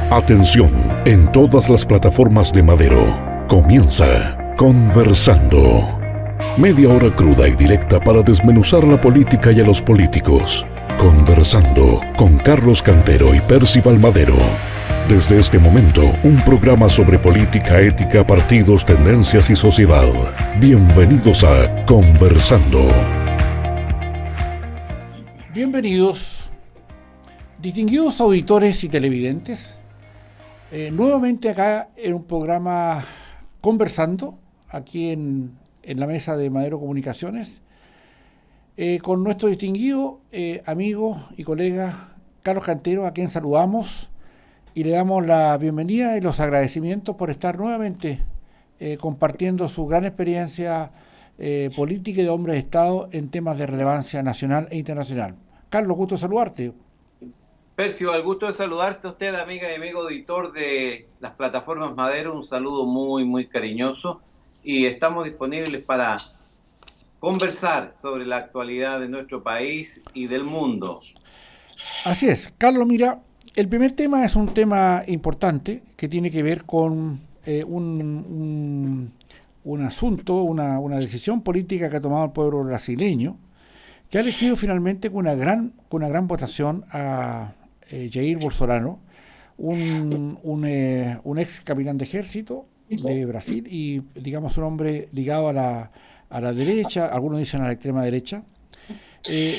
Atención, en todas las plataformas de Madero. Comienza Conversando. Media hora cruda y directa para desmenuzar la política y a los políticos. Conversando con Carlos Cantero y Percival Madero. Desde este momento, un programa sobre política, ética, partidos, tendencias y sociedad. Bienvenidos a Conversando. Bienvenidos, distinguidos auditores y televidentes, nuevamente acá en un programa Conversando, aquí en la mesa de Madero Comunicaciones, con nuestro distinguido amigo y colega Carlos Cantero, a quien saludamos y le damos la bienvenida y los agradecimientos por estar nuevamente compartiendo su gran experiencia política y de hombre de Estado en temas de relevancia nacional e internacional. Carlos, gusto saludarte. Percio, al gusto de saludarte a usted, amiga y amigo auditor de las plataformas Madero. Un saludo muy cariñoso y estamos disponibles para conversar sobre la actualidad de nuestro país y del mundo. Así es. Carlos, mira, el primer tema es un tema importante que tiene que ver con un asunto, una decisión política que ha tomado el pueblo brasileño, que ha elegido finalmente con una gran votación a Jair Bolsonaro, un ex capitán de ejército de Brasil y, digamos, un hombre ligado a la derecha, algunos dicen a la extrema derecha.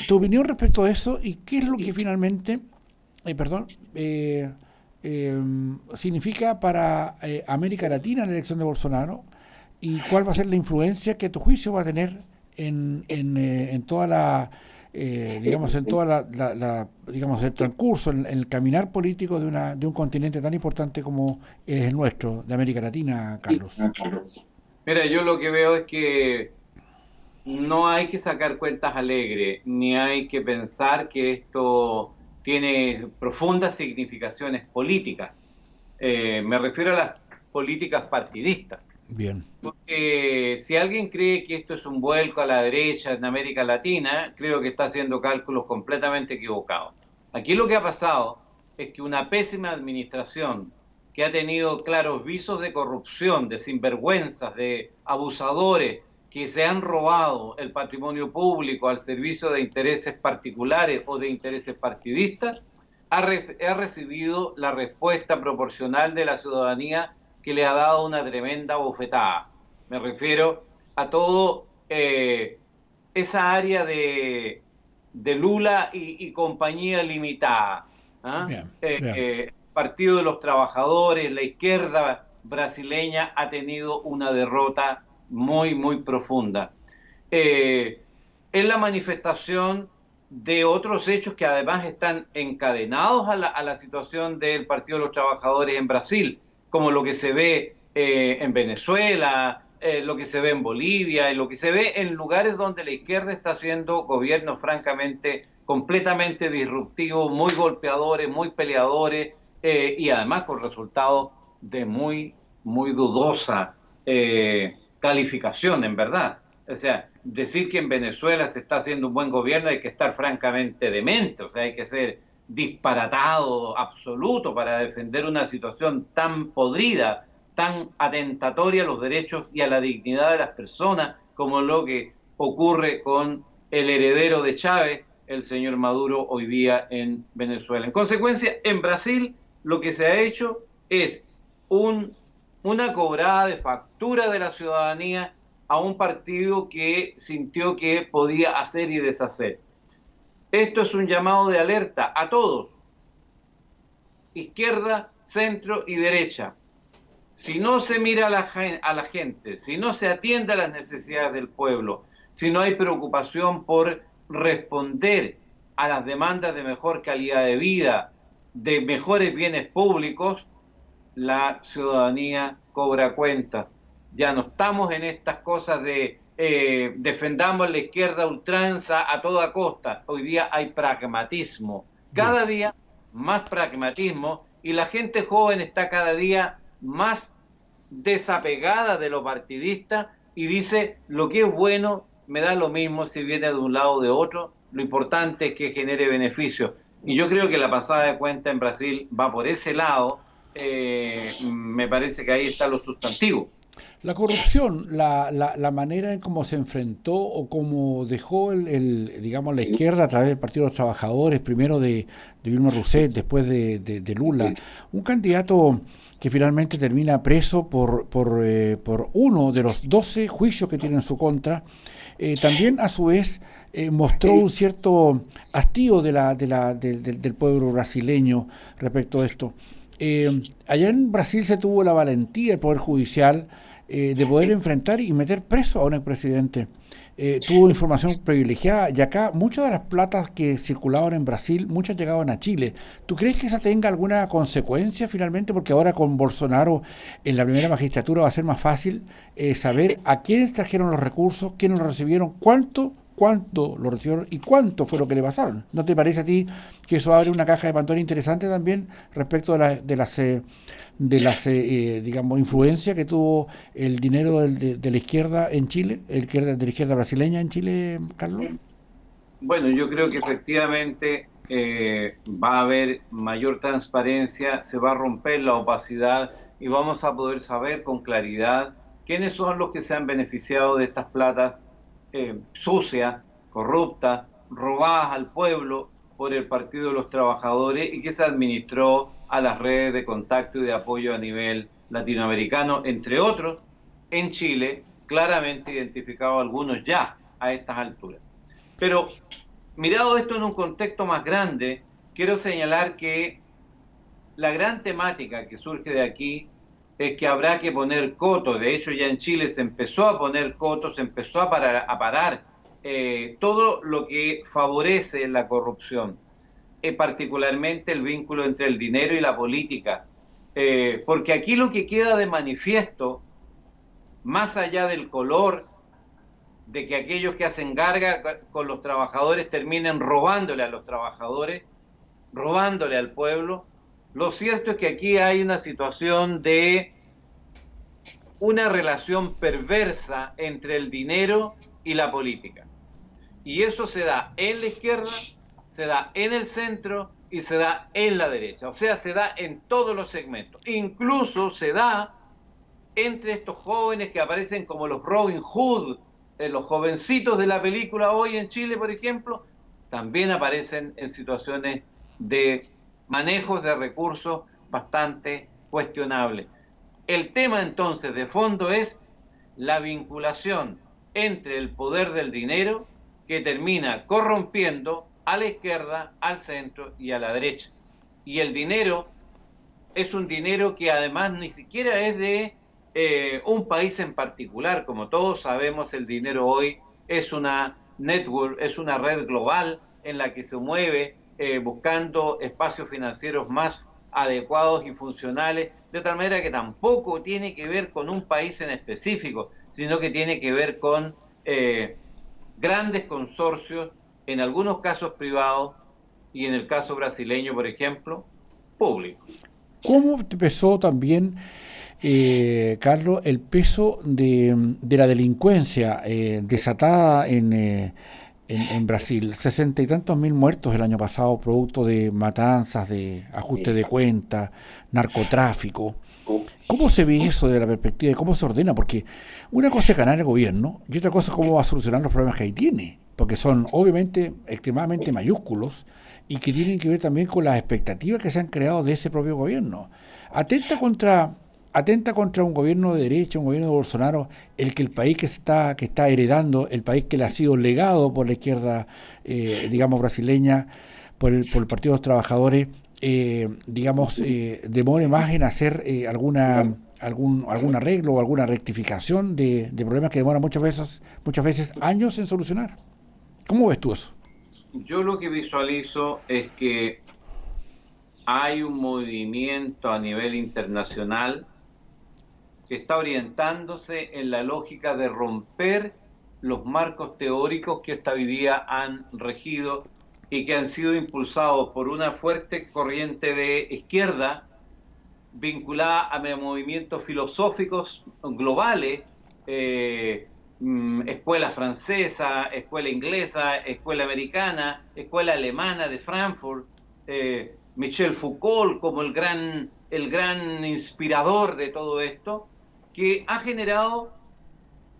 Tu opinión respecto a eso y qué es lo que finalmente, significa para América Latina la elección de Bolsonaro y cuál va a ser la influencia que a tu juicio va a tener en toda la digamos el transcurso, en el caminar político de un continente tan importante como es el nuestro, de América Latina, Carlos. Mira, yo lo que veo es que no hay que sacar cuentas alegres, ni hay que pensar que esto tiene profundas significaciones políticas. Me refiero a las políticas partidistas. Bien. Porque si alguien cree que esto es un vuelco a la derecha en América Latina, creo que está haciendo cálculos completamente equivocados. Aquí lo que ha pasado es que una pésima administración que ha tenido claros visos de corrupción, de sinvergüenzas, de abusadores que se han robado el patrimonio público al servicio de intereses particulares o de intereses partidistas, ha recibido la respuesta proporcional de la ciudadanía que le ha dado una tremenda bofetada. Me refiero a todo esa área de Lula y compañía limitada. Bien. Partido de los Trabajadores, la izquierda brasileña ha tenido una derrota muy profunda. Es la manifestación de otros hechos que además están encadenados a la situación del Partido de los Trabajadores en Brasil, como lo que se ve en Venezuela, lo que se ve en Bolivia, y lo que se ve en lugares donde la izquierda está haciendo gobiernos francamente completamente disruptivos, muy golpeadores, muy peleadores, y además con resultados de muy dudosa calificación, en verdad. O sea, decir que en Venezuela se está haciendo un buen gobierno hay que estar francamente demente, o sea, hay que ser disparatado absoluto para defender una situación tan podrida, tan atentatoria a los derechos y a la dignidad de las personas, como lo que ocurre con el heredero de Chávez, el señor Maduro, hoy día en Venezuela. En consecuencia, en Brasil lo que se ha hecho es una cobrada de factura de la ciudadanía a un partido que sintió que podía hacer y deshacer. Esto es un llamado de alerta a todos, izquierda, centro y derecha. Si no se mira a la gente, si no se atiende a las necesidades del pueblo, si no hay preocupación por responder a las demandas de mejor calidad de vida, de mejores bienes públicos, la ciudadanía cobra cuentas. Ya no estamos en estas cosas de defendamos la izquierda a ultranza a toda costa. Hoy día hay pragmatismo, cada día más pragmatismo, y la gente joven está cada día más desapegada de lo partidista y dice, lo que es bueno me da lo mismo si viene de un lado o de otro, lo importante es que genere beneficios. Y yo creo que la pasada de cuenta en Brasil va por ese lado, me parece que ahí está lo sustantivo. La corrupción, la manera en cómo se enfrentó o cómo dejó digamos, la izquierda a través del Partido de los Trabajadores, primero de Dilma Rousseff, después de Lula, un candidato que finalmente termina preso por uno de los 12 juicios que tiene en su contra, también a su vez mostró un cierto hastío del pueblo brasileño respecto a esto. Allá en Brasil se tuvo la valentía del Poder Judicial de poder enfrentar y meter preso a un expresidente. Tuvo información privilegiada y acá muchas de las platas que circulaban en Brasil, muchas llegaban a Chile. ¿Tú crees que esa tenga alguna consecuencia finalmente? Porque ahora con Bolsonaro en la primera magistratura va a ser más fácil saber a quiénes trajeron los recursos, quiénes los recibieron, cuánto lo recibieron y cuánto fue lo que le pasaron. ¿No te parece a ti que eso abre una caja de Pandora interesante también respecto de las digamos, influencias que tuvo el dinero de la izquierda en Chile, de la izquierda brasileña en Chile, Carlos? Bueno, yo creo que efectivamente va a haber mayor transparencia, se va a romper la opacidad y vamos a poder saber con claridad quiénes son los que se han beneficiado de estas platas sucias, corruptas, robadas al pueblo por el Partido de los Trabajadores y que se administró a las redes de contacto y de apoyo a nivel latinoamericano, entre otros, en Chile, claramente identificados algunos ya a estas alturas. Pero mirado esto en un contexto más grande, quiero señalar que la gran temática que surge de aquí es que habrá que poner coto. De hecho, ya en Chile se empezó a poner coto, se empezó a parar todo lo que favorece la corrupción, particularmente el vínculo entre el dinero y la política. Porque aquí lo que queda de manifiesto, más allá del color, de que aquellos que hacen garga con los trabajadores terminen robándole a los trabajadores, robándole al pueblo, lo cierto es que aquí hay una situación de una relación perversa entre el dinero y la política. Y eso se da en la izquierda, se da en el centro y se da en la derecha. O sea, se da en todos los segmentos. Incluso se da entre estos jóvenes que aparecen como los Robin Hood, los jovencitos de la película hoy en Chile, por ejemplo, también aparecen en situaciones de manejos de recursos bastante cuestionables. El tema entonces de fondo es la vinculación entre el poder del dinero que termina corrompiendo a la izquierda, al centro y a la derecha. Y el dinero es un dinero que además ni siquiera es de un país en particular. Como todos sabemos, el dinero hoy es una network, es una red global en la que se mueve buscando espacios financieros más adecuados y funcionales, de tal manera que tampoco tiene que ver con un país en específico, sino que tiene que ver con grandes consorcios, en algunos casos privados y en el caso brasileño, por ejemplo, públicos. ¿Cómo empezó también, Carlos, el peso de la delincuencia desatada en Brasil? 60 y tantos mil muertos el año pasado, producto de matanzas, de ajuste de cuentas, narcotráfico. ¿Cómo se ve eso de la perspectiva de cómo se ordena? Porque una cosa es ganar el gobierno y otra cosa es cómo va a solucionar los problemas que ahí tiene, porque son obviamente extremadamente mayúsculos y que tienen que ver también con las expectativas que se han creado de ese propio gobierno. Atenta contra un gobierno de derecha, un gobierno de Bolsonaro, el país que está heredando, el país que le ha sido legado por la izquierda, digamos, brasileña, por el Partido de los Trabajadores, demore más en hacer algún arreglo o alguna rectificación de problemas que demoran muchas veces años en solucionar. ¿Cómo ves tú eso? Yo lo que visualizo es que hay un movimiento a nivel internacional que está orientándose en la lógica de romper los marcos teóricos que hasta hoy día han regido y que han sido impulsados por una fuerte corriente de izquierda vinculada a movimientos filosóficos globales, escuela francesa, escuela inglesa, escuela americana, escuela alemana de Frankfurt, Michel Foucault como el gran inspirador de todo esto, que ha generado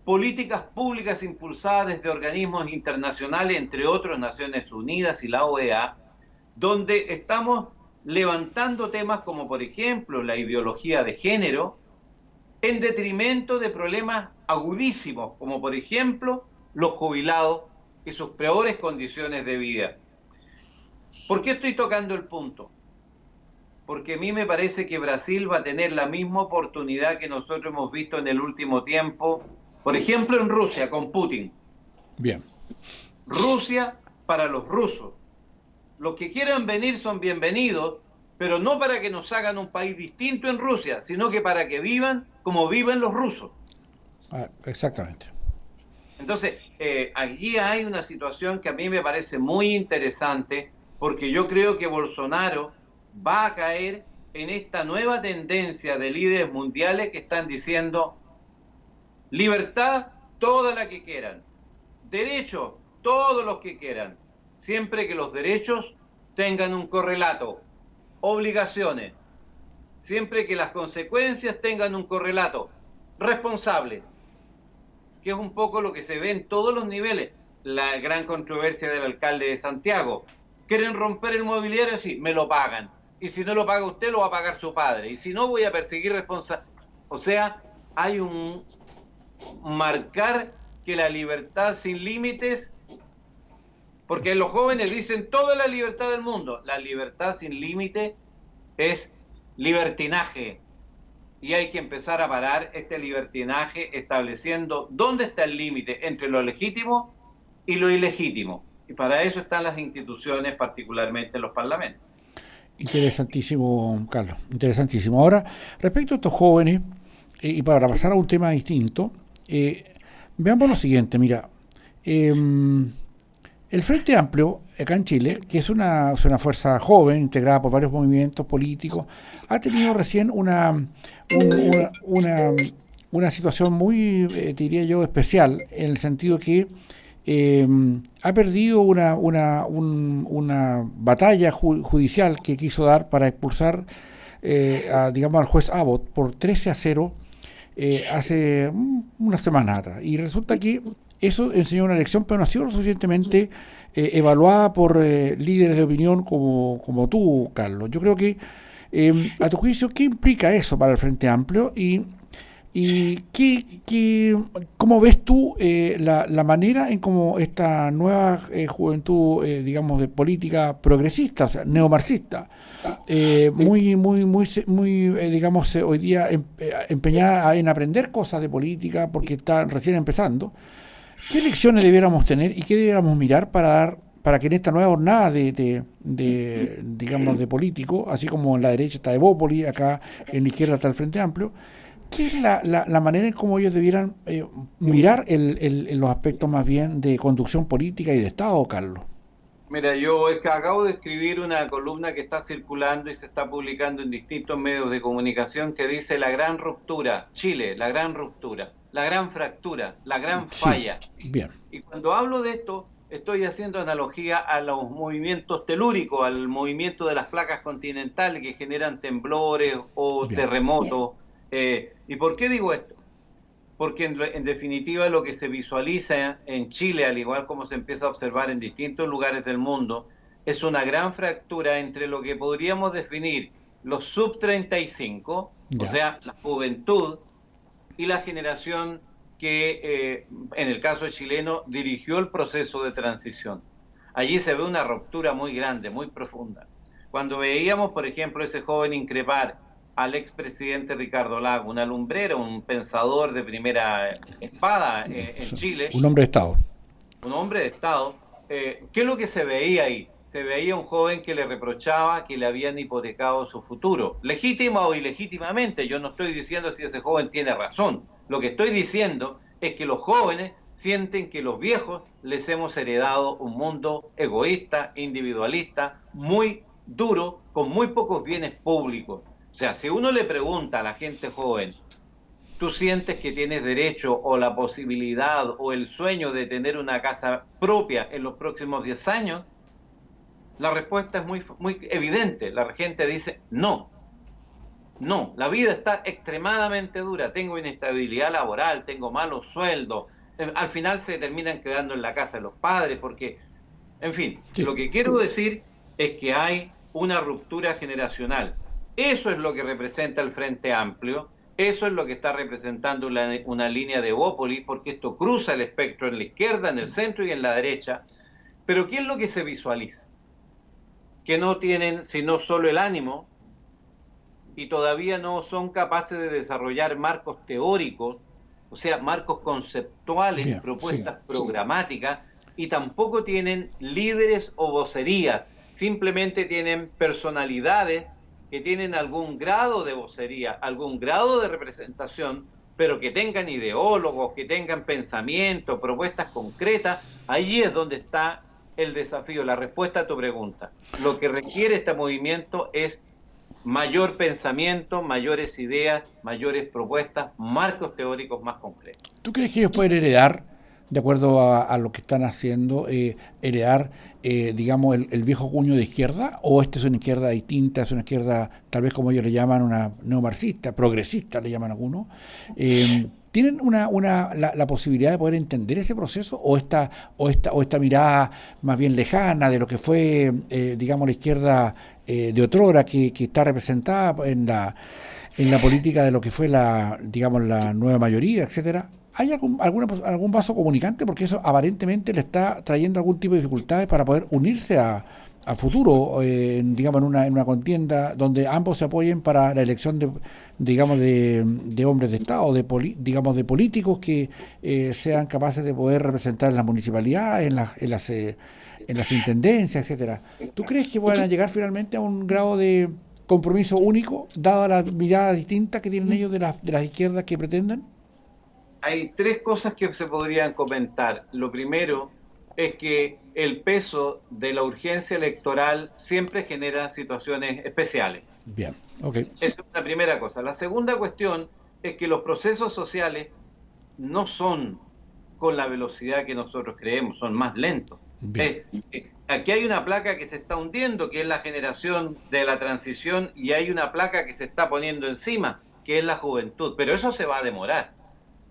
políticas públicas impulsadas desde organismos internacionales, entre otros Naciones Unidas y la OEA, donde estamos levantando temas como, por ejemplo, la ideología de género, en detrimento de problemas agudísimos, como por ejemplo los jubilados y sus peores condiciones de vida. ¿Por qué estoy tocando el punto? Porque a mí me parece que Brasil va a tener la misma oportunidad que nosotros hemos visto en el último tiempo, por ejemplo en Rusia, con Putin. Bien. Rusia para los rusos. Los que quieran venir son bienvenidos, pero no para que nos hagan un país distinto en Rusia, sino que para que vivan como viven los rusos. Exactamente. Entonces, aquí hay una situación que a mí me parece muy interesante, porque yo creo que Bolsonaro va a caer en esta nueva tendencia de líderes mundiales que están diciendo libertad, toda la que quieran, derechos, todos los que quieran, siempre que los derechos tengan un correlato, obligaciones, siempre que las consecuencias tengan un correlato, responsable, que es un poco lo que se ve en todos los niveles. La gran controversia del alcalde de Santiago: quieren romper el mobiliario, sí, me lo pagan, y si no lo paga usted, lo va a pagar su padre, y si no, voy a perseguir responsables. O sea, hay un marcar que la libertad sin límites, porque los jóvenes dicen toda la libertad del mundo, la libertad sin límite es libertinaje, y hay que empezar a parar este libertinaje estableciendo dónde está el límite entre lo legítimo y lo ilegítimo, y para eso están las instituciones, particularmente los parlamentos. Interesantísimo, Carlos, interesantísimo. Ahora, respecto a estos jóvenes, y para pasar a un tema distinto, veamos lo siguiente. Mira, el Frente Amplio, acá en Chile, que es una fuerza joven, integrada por varios movimientos políticos, ha tenido recién una situación muy, diría yo, especial, en el sentido que ha perdido una batalla judicial que quiso dar para expulsar digamos, al juez Abbott por 13-0 hace una semana atrás. Y resulta que eso enseñó una lección, pero no ha sido lo suficientemente evaluada por líderes de opinión como tú, Carlos. Yo creo que, a tu juicio, ¿qué implica eso para el Frente Amplio? ¿Y cómo ves tú la manera en cómo esta nueva juventud, digamos, de política progresista, o sea, neomarxista, digamos, hoy día empeñada en aprender cosas de política porque está recién empezando? ¿Qué lecciones debiéramos tener y qué debiéramos mirar para que en esta nueva jornada digamos, de político, así como en la derecha está Evópoli, acá en la izquierda está el Frente Amplio, qué es la manera en cómo ellos debieran mirar los aspectos más bien de conducción política y de Estado, Carlos? Mira, yo es que acabo de escribir una columna que está circulando y se está publicando en distintos medios de comunicación que dice la gran ruptura, Chile, la gran ruptura, la gran fractura, la gran falla. Sí, bien. Y cuando hablo de esto, estoy haciendo analogía a los movimientos telúricos, al movimiento de las placas continentales que generan temblores o bien. terremotos. ¿Y por qué digo esto? Porque en definitiva lo que se visualiza en Chile, al igual como se empieza a observar en distintos lugares del mundo, es una gran fractura entre lo que podríamos definir los sub-35, o sea, la juventud, y la generación que, en el caso chileno, dirigió el proceso de transición. Allí se ve una ruptura muy grande, muy profunda. Cuando veíamos, por ejemplo, ese joven increpar al expresidente Ricardo Lagos, una lumbrera, un pensador de primera espada en Chile. Un hombre de Estado. Un hombre de Estado. ¿Qué es lo que se veía ahí? Se veía un joven que le reprochaba que le habían hipotecado su futuro. Legítima o ilegítimamente, yo no estoy diciendo si ese joven tiene razón. Lo que estoy diciendo es que los jóvenes sienten que los viejos les hemos heredado un mundo egoísta, individualista, muy duro, con muy pocos bienes públicos. O sea, si uno le pregunta a la gente joven, ¿tú sientes que tienes derecho o la posibilidad o el sueño de tener una casa propia en los próximos 10 años? La respuesta es muy evidente. La gente dice no. No, la vida está extremadamente dura. Tengo inestabilidad laboral, tengo malos sueldos. Al final se terminan quedando en la casa de los padres porque, en fin, Sí. lo que quiero decir es que hay una ruptura generacional. Eso es lo que representa el Frente Amplio. Eso es lo que está representando una línea de Bópoli, porque esto cruza el espectro en la izquierda, en el centro y en la derecha. Pero ¿qué es lo que se visualiza? Que no tienen sino solo el ánimo y todavía no son capaces de desarrollar marcos teóricos, o sea, marcos conceptuales, Bien, propuestas sí. programáticas, y tampoco tienen líderes o vocerías, simplemente tienen personalidades que tienen algún grado de vocería, algún grado de representación, pero que tengan ideólogos, que tengan pensamiento, propuestas concretas. Allí es donde está el desafío, la respuesta a tu pregunta. Lo que requiere este movimiento es mayor pensamiento, mayores ideas, mayores propuestas, marcos teóricos más concretos. ¿Tú crees que ellos pueden heredar, de acuerdo a lo que están haciendo, heredar, digamos, el viejo cuño de izquierda? ¿O esta es una izquierda distinta, es una izquierda, tal vez como ellos le llaman, una neomarxista, progresista, le llaman algunos? ¿Tienen la posibilidad de poder entender ese proceso o esta mirada más bien lejana de lo que fue, digamos, la izquierda de otrora que está representada en la política de lo que fue digamos, la nueva mayoría, etcétera? ¿Hay algún vaso comunicante? Porque eso aparentemente le está trayendo algún tipo de dificultades para poder unirse a futuro, digamos, en una contienda donde ambos se apoyen para la elección de hombres de Estado, digamos, de políticos que sean capaces de poder representar en las municipalidades, en las intendencias, etcétera. ¿Tú crees que puedan llegar finalmente a un grado de compromiso único, dado las miradas distintas que tienen ellos de las izquierdas que pretenden? Hay tres cosas que se podrían comentar. Lo primero es que el peso de la urgencia electoral siempre genera situaciones especiales. Bien, ok. Esa es la primera cosa. La segunda cuestión es que los procesos sociales no son con la velocidad que nosotros creemos, son más lentos. Aquí hay una placa que se está hundiendo, que es la generación de la transición, y hay una placa que se está poniendo encima, que es la juventud, pero eso se va a demorar.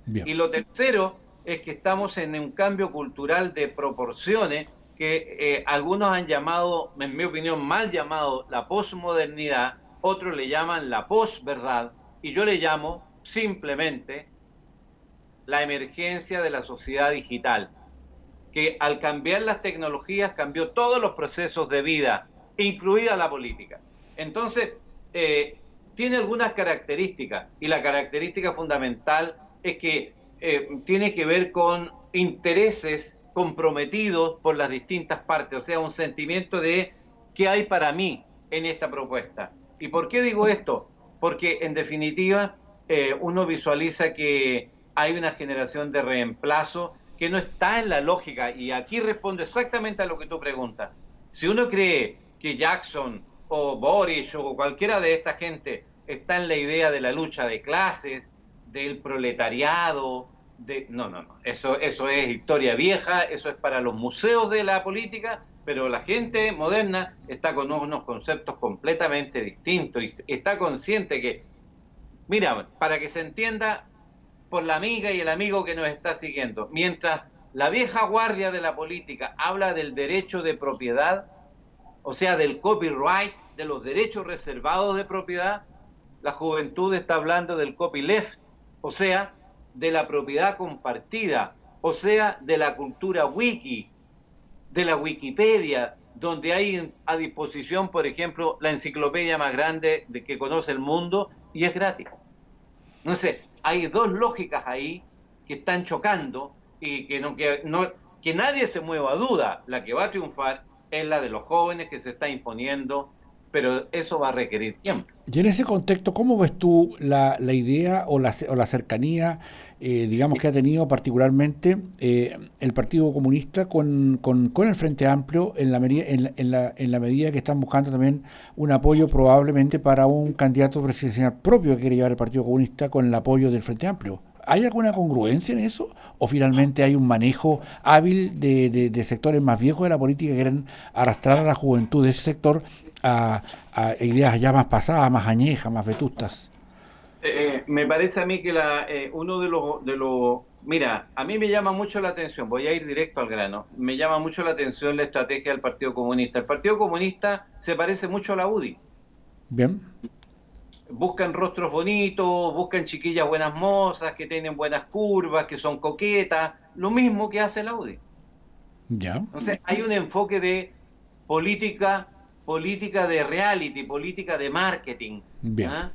Bien. Y lo tercero es que estamos en un cambio cultural de proporciones que algunos han llamado, en mi opinión, mal llamado la posmodernidad, otros le llaman la posverdad, y yo le llamo simplemente la emergencia de la sociedad digital, que al cambiar las tecnologías cambió todos los procesos de vida, incluida la política. Entonces, tiene algunas características, y la característica fundamental es que tiene que ver con intereses comprometidos por las distintas partes, o sea, un sentimiento de ¿qué hay para mí en esta propuesta? ¿Y por qué digo esto? Porque en definitiva uno visualiza que hay una generación de reemplazo que no está en la lógica, y aquí respondo exactamente a lo que tú preguntas. Si uno cree que Jackson o Boris o cualquiera de esta gente está en la idea de la lucha de clases, del proletariado, no, eso es historia vieja, eso es para los museos de la política, pero la gente moderna está con unos conceptos completamente distintos y está consciente que, mira, para que se entienda por la amiga y el amigo que nos está siguiendo, mientras la vieja guardia de la política habla del derecho de propiedad, o sea, del copyright, de los derechos reservados de propiedad, la juventud está hablando del copyleft, o sea, de la propiedad compartida, o sea, de la cultura wiki, de la Wikipedia, donde hay a disposición, por ejemplo, la enciclopedia más grande que conoce el mundo y es gratis. No sé, hay dos lógicas ahí que están chocando y que nadie se mueva a duda. La que va a triunfar es la de los jóvenes que se está imponiendo, pero eso va a requerir tiempo. Y en ese contexto, ¿cómo ves tú la idea o la cercanía, digamos, que ha tenido particularmente el Partido Comunista con el Frente Amplio en la medida que están buscando también un apoyo probablemente para un candidato presidencial propio que quiere llevar el Partido Comunista con el apoyo del Frente Amplio? ¿Hay alguna congruencia en eso? ¿O finalmente hay un manejo hábil de sectores más viejos de la política que quieren arrastrar a la juventud de ese sector a ideas ya más pasadas, más añejas, más vetustas? Me parece a mí que uno de los... Mira, a mí me llama mucho la atención, voy a ir directo al grano, me llama mucho la atención la estrategia del Partido Comunista. El Partido Comunista se parece mucho a la UDI. Bien. Buscan rostros bonitos, buscan chiquillas buenas mozas, que tienen buenas curvas, que son coquetas, lo mismo que hace la UDI. Ya. Entonces, hay un enfoque de política de reality, política de marketing. Bien. ¿Ah?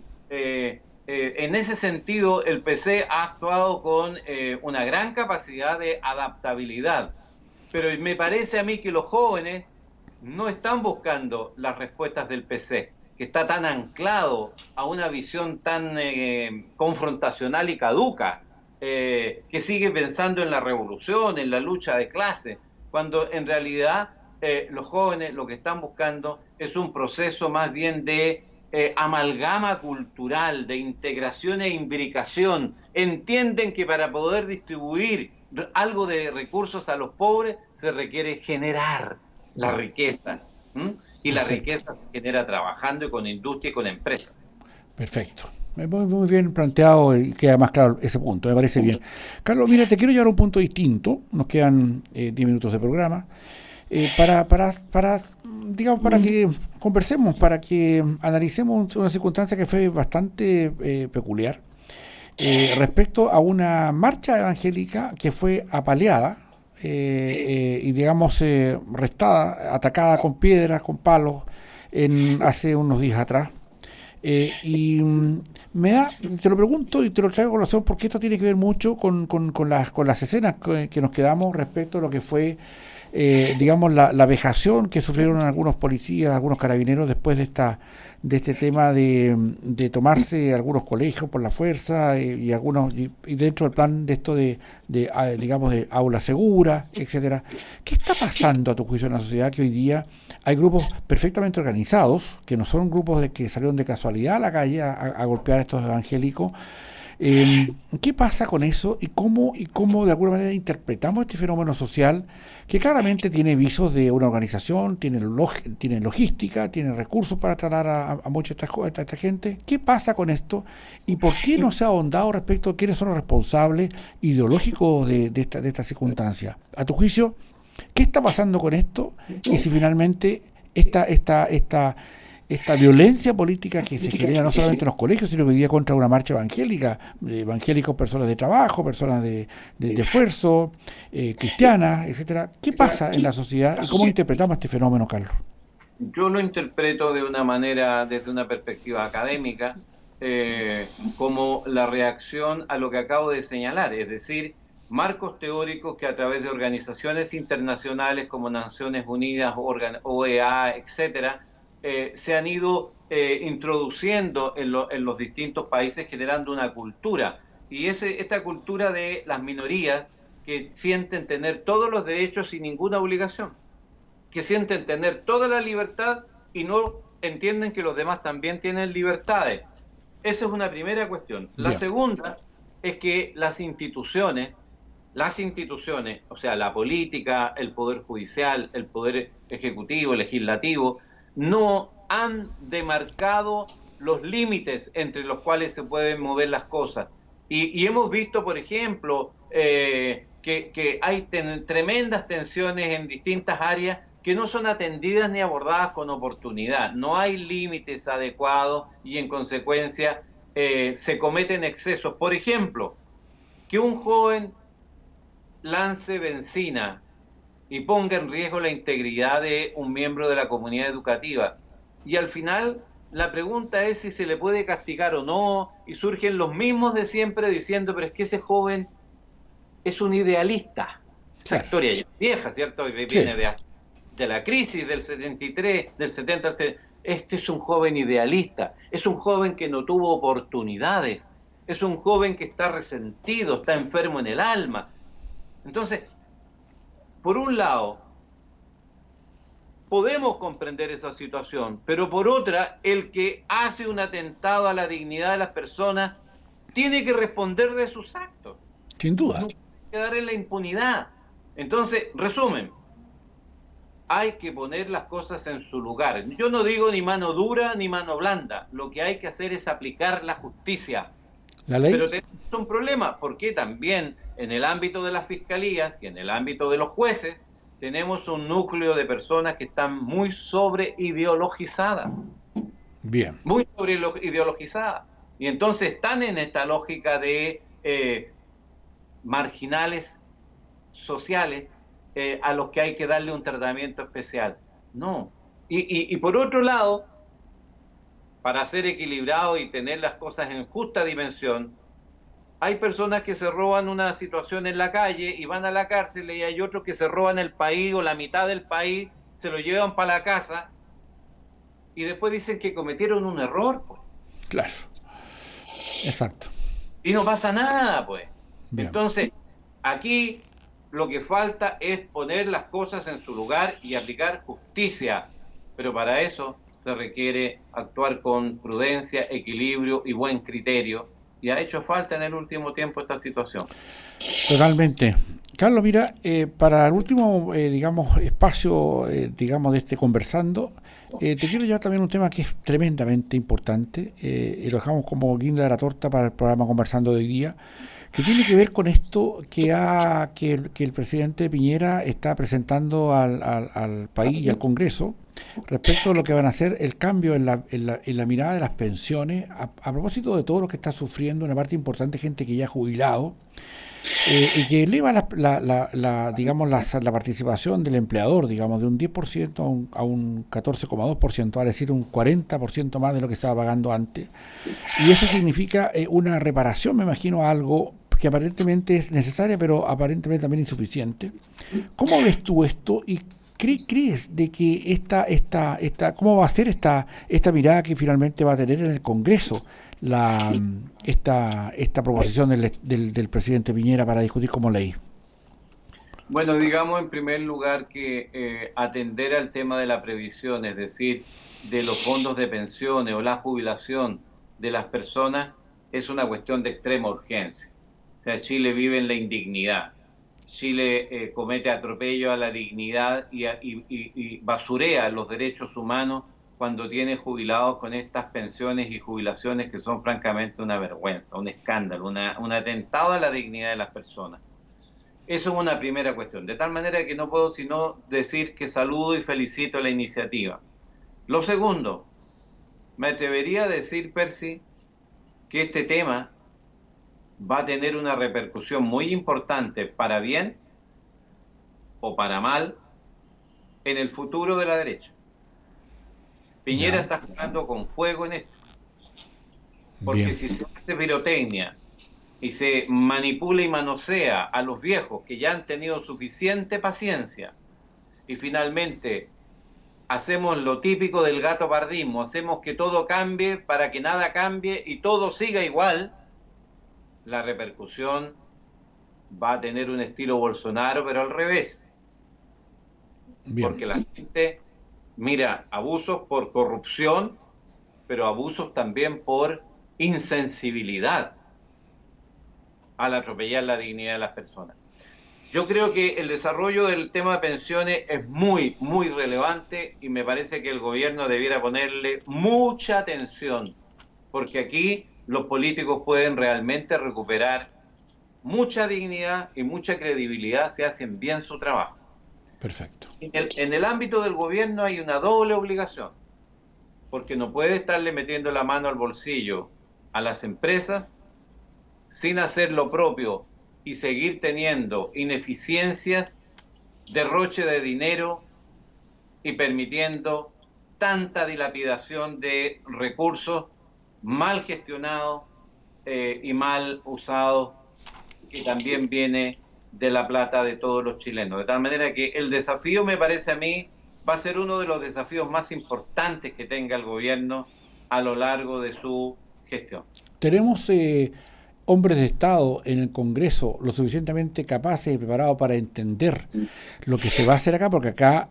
En ese sentido, el PC ha actuado con una gran capacidad de adaptabilidad. Pero me parece a mí que los jóvenes no están buscando las respuestas del PC, que está tan anclado a una visión tan confrontacional y caduca, que sigue pensando en la revolución, en la lucha de clases, cuando en realidad los jóvenes lo que están buscando es un proceso más bien de amalgama cultural, de integración e imbricación. Entienden que para poder distribuir algo de recursos a los pobres se requiere generar la riqueza. Y la riqueza se genera trabajando y con industria y con empresas. Perfecto. Muy bien planteado y queda más claro ese punto, me parece bien. Carlos, mira, te quiero llevar a un punto distinto, nos quedan 10 minutos de programa, digamos, para que conversemos, para que analicemos una circunstancia que fue bastante peculiar respecto a una marcha evangélica que fue apaleada y digamos restada, atacada con piedras, con palos, hace unos días atrás. Te lo pregunto y te lo traigo a colación porque esto tiene que ver mucho con las escenas que nos quedamos respecto a lo que fue, digamos, la vejación que sufrieron algunos policías, algunos carabineros después de este tema de tomarse algunos colegios por la fuerza y dentro del plan de esto digamos, de aula segura, etcétera. ¿Qué está pasando a tu juicio en la sociedad que hoy día hay grupos perfectamente organizados, que no son grupos que salieron de casualidad a la calle a golpear a estos evangélicos? ¿Qué pasa con eso y cómo de alguna manera interpretamos este fenómeno social que claramente tiene visos de una organización, tiene logística, tiene recursos para trasladar a mucha esta gente? ¿Qué pasa con esto y por qué no se ha ahondado respecto a quiénes son los responsables ideológicos de esta circunstancia? A tu juicio, ¿qué está pasando con esto? Y si finalmente esta violencia política que se genera no solamente en los colegios, sino que hoy día contra una marcha evangélica, de evangélicos, personas de trabajo, personas de esfuerzo, cristianas, etcétera. ¿Qué pasa en la sociedad y cómo interpretamos este fenómeno, Carlos? Yo lo interpreto de una manera, desde una perspectiva académica, como la reacción a lo que acabo de señalar, es decir, marcos teóricos que a través de organizaciones internacionales como Naciones Unidas, OEA, etcétera, se han ido introduciendo en los distintos países, generando una cultura. Y esta cultura de las minorías que sienten tener todos los derechos sin ninguna obligación, que sienten tener toda la libertad y no entienden que los demás también tienen libertades. Esa es una primera cuestión. La segunda es que las instituciones, o sea, la política, el poder judicial, el poder ejecutivo, legislativo, no han demarcado los límites entre los cuales se pueden mover las cosas. Y hemos visto, por ejemplo, que hay tremendas tensiones en distintas áreas que no son atendidas ni abordadas con oportunidad. No hay límites adecuados y en consecuencia se cometen excesos. Por ejemplo, que un joven lance benzina y ponga en riesgo la integridad de un miembro de la comunidad educativa. Y al final la pregunta es si se le puede castigar o no, y surgen los mismos de siempre diciendo, pero es que ese joven es un idealista. Esa historia ya es vieja, ¿cierto? Viene de la crisis del 73, del 70, este es un joven idealista, es un joven que no tuvo oportunidades, es un joven que está resentido, está enfermo en el alma. Entonces, por un lado, podemos comprender esa situación, pero por otra, el que hace un atentado a la dignidad de las personas tiene que responder de sus actos. Sin duda. No puede quedar en la impunidad. Entonces, resumen, hay que poner las cosas en su lugar. Yo no digo ni mano dura ni mano blanda. Lo que hay que hacer es aplicar la justicia. La ley. Pero tenemos un problema, porque también en el ámbito de las fiscalías y en el ámbito de los jueces tenemos un núcleo de personas que están muy sobreideologizadas. Bien. Muy sobreideologizadas. Y entonces están en esta lógica de marginales sociales a los que hay que darle un tratamiento especial. No. Y por otro lado, para ser equilibrado y tener las cosas en justa dimensión, hay personas que se roban una situación en la calle y van a la cárcel, y hay otros que se roban el país o la mitad del país, se lo llevan para la casa y después dicen que cometieron un error, pues. Claro. Exacto. Y no pasa nada, pues. Bien. Entonces, aquí lo que falta es poner las cosas en su lugar y aplicar justicia. Pero para eso se requiere actuar con prudencia, equilibrio y buen criterio. Y ha hecho falta en el último tiempo esta situación. Totalmente. Carlos, mira, para el último, digamos, espacio, digamos, de este conversando, te quiero llevar también un tema que es tremendamente importante, y lo dejamos como guinda de la torta para el programa Conversando de hoy día, que tiene que ver con esto que el presidente Piñera está presentando al país y al Congreso respecto a lo que van a hacer el cambio en la mirada de las pensiones, a propósito de todo lo que está sufriendo una parte importante de gente que ya ha jubilado, y que eleva digamos, la participación del empleador, digamos, de un 10% a un 14,2%, vale decir, un 40% más de lo que estaba pagando antes. Y eso significa una reparación, me imagino, a algo que aparentemente es necesaria, pero aparentemente también insuficiente. ¿Cómo ves tú esto y crees de que cómo va a ser esta mirada que finalmente va a tener en el Congreso esta proposición del presidente Piñera para discutir como ley? Bueno, digamos en primer lugar que atender al tema de la previsión, es decir, de los fondos de pensiones o la jubilación de las personas, es una cuestión de extrema urgencia. O sea, Chile vive en la indignidad. Chile comete atropello a la dignidad y basurea los derechos humanos cuando tiene jubilados con estas pensiones y jubilaciones que son francamente una vergüenza, un escándalo, un atentado a la dignidad de las personas. Eso es una primera cuestión. De tal manera que no puedo sino decir que saludo y felicito la iniciativa. Lo segundo, me atrevería a decir, Percy, que este tema va a tener una repercusión muy importante, para bien o para mal, en el futuro de la derecha. Piñera está jugando con fuego en esto. Porque si se hace pirotecnia y se manipula y manosea a los viejos que ya han tenido suficiente paciencia, y finalmente hacemos lo típico del gato pardismo, hacemos que todo cambie para que nada cambie y todo siga igual, la repercusión va a tener un estilo Bolsonaro, pero al revés. Bien. Porque la gente mira abusos por corrupción, pero abusos también por insensibilidad al atropellar la dignidad de las personas. Yo creo que el desarrollo del tema de pensiones es muy, muy relevante y me parece que el gobierno debiera ponerle mucha atención, porque aquí los políticos pueden realmente recuperar mucha dignidad y mucha credibilidad si hacen bien su trabajo. Perfecto. En el ámbito del gobierno hay una doble obligación, porque no puede estarle metiendo la mano al bolsillo a las empresas sin hacer lo propio y seguir teniendo ineficiencias, derroche de dinero y permitiendo tanta dilapidación de recursos mal gestionados y mal usados, que también viene de la plata de todos los chilenos. De tal manera que el desafío, me parece a mí, va a ser uno de los desafíos más importantes que tenga el gobierno a lo largo de su gestión. Tenemos hombres de Estado en el Congreso lo suficientemente capaces y preparados para entender lo que se va a hacer acá, porque acá,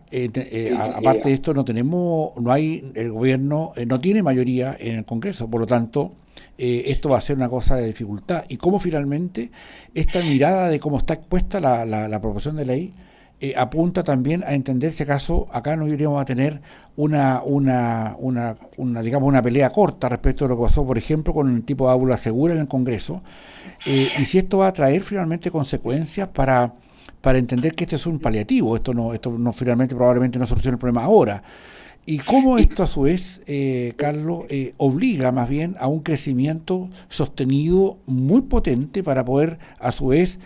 aparte de esto, el gobierno no tiene mayoría en el Congreso, por lo tanto, esto va a ser una cosa de dificultad, y cómo finalmente esta mirada de cómo está expuesta la proposición de ley apunta también a entender si acaso acá no iríamos a tener digamos una pelea corta respecto a lo que pasó, por ejemplo, con el tipo de aula segura en el Congreso, y si esto va a traer finalmente consecuencias para entender que este es un paliativo, esto no finalmente probablemente no soluciona el problema ahora. Y cómo esto a su vez, Carlos, obliga más bien a un crecimiento sostenido muy potente para poder a su vez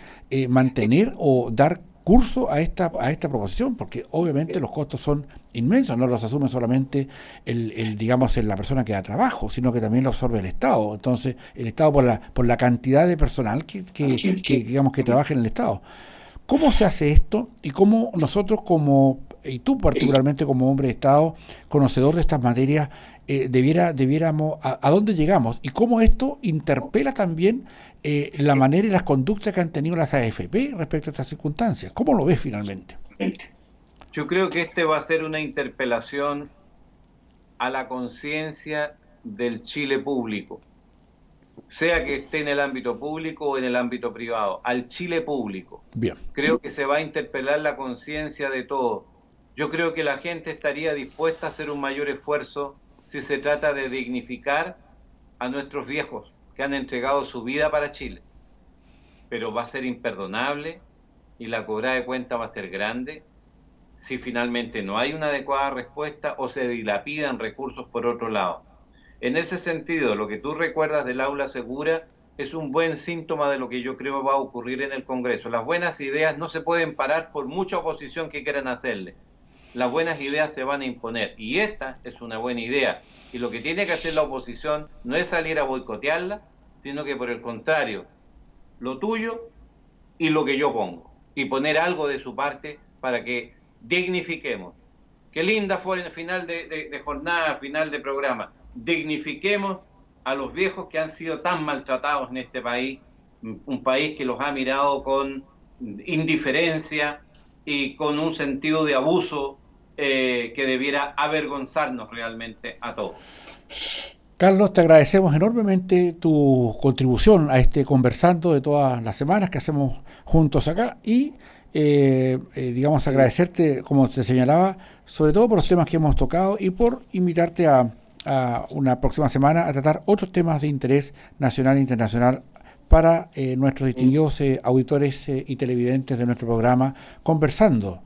mantener o dar curso a esta proposición, porque obviamente los costos son inmensos, no los asume solamente digamos la persona que da trabajo, sino que también lo absorbe el Estado. Entonces, el Estado por la cantidad de personal que digamos que trabaja en el Estado. ¿Cómo se hace esto? Y cómo nosotros y tú particularmente como hombre de Estado, conocedor de estas materias, debiéramos, ¿a dónde llegamos? Y cómo esto interpela también la manera y las conductas que han tenido las AFP respecto a estas circunstancias. ¿Cómo lo ves finalmente? Yo creo que este va a ser una interpelación a la conciencia del Chile público, sea que esté en el ámbito público o en el ámbito privado, al Chile público. Bien. Creo que se va a interpelar la conciencia de todos. Yo creo que la gente estaría dispuesta a hacer un mayor esfuerzo si se trata de dignificar a nuestros viejos que han entregado su vida para Chile. Pero va a ser imperdonable y la cobrada de cuenta va a ser grande si finalmente no hay una adecuada respuesta o se dilapidan recursos por otro lado. En ese sentido, lo que tú recuerdas del aula segura es un buen síntoma de lo que yo creo va a ocurrir en el Congreso. Las buenas ideas no se pueden parar por mucha oposición que quieran hacerle. Las buenas ideas se van a imponer, y esta es una buena idea. Y lo que tiene que hacer la oposición no es salir a boicotearla, sino que por el contrario, lo tuyo y lo que yo pongo, y poner algo de su parte para que dignifiquemos. Qué linda fue el final de jornada, final de programa. Dignifiquemos a los viejos que han sido tan maltratados en este país, un país que los ha mirado con indiferencia y con un sentido de abuso que debiera avergonzarnos realmente a todos. Carlos, te agradecemos enormemente tu contribución a este conversando de todas las semanas que hacemos juntos acá y digamos agradecerte, como te señalaba, sobre todo por los temas que hemos tocado y por invitarte a una próxima semana a tratar otros temas de interés nacional e internacional para nuestros distinguidos auditores y televidentes de nuestro programa Conversando.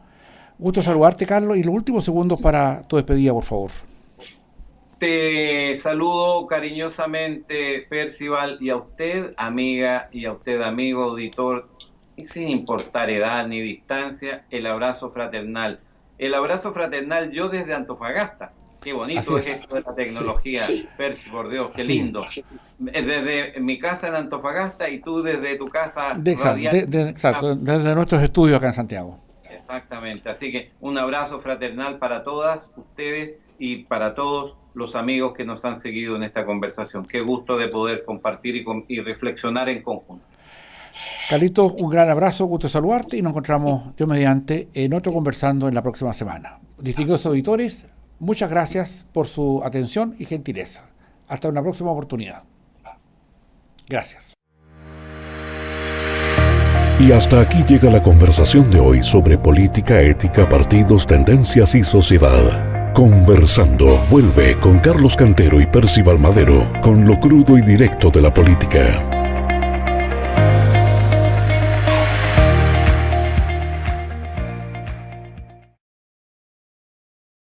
Gusto saludarte, Carlos, y los últimos segundos para tu despedida, por favor. Te saludo cariñosamente, Percival, y a usted, amiga, y a usted, amigo auditor, y sin importar edad ni distancia, el abrazo fraternal. El abrazo fraternal yo desde Antofagasta. Qué bonito es esto de la tecnología, sí. Percy, por Dios, qué lindo. Desde mi casa en Antofagasta y tú desde tu casa exacto, desde nuestros estudios acá en Santiago. Exactamente, así que un abrazo fraternal para todas ustedes y para todos los amigos que nos han seguido en esta conversación. Qué gusto de poder compartir y reflexionar en conjunto. Carlitos, un gran abrazo, gusto saludarte y nos encontramos, Dios mediante, en otro Conversando en la próxima semana. Distinguidos auditores, muchas gracias por su atención y gentileza. Hasta una próxima oportunidad. Gracias. Y hasta aquí llega la conversación de hoy sobre política, ética, partidos, tendencias y sociedad. Conversando vuelve con Carlos Cantero y Percival Madero con lo crudo y directo de la política.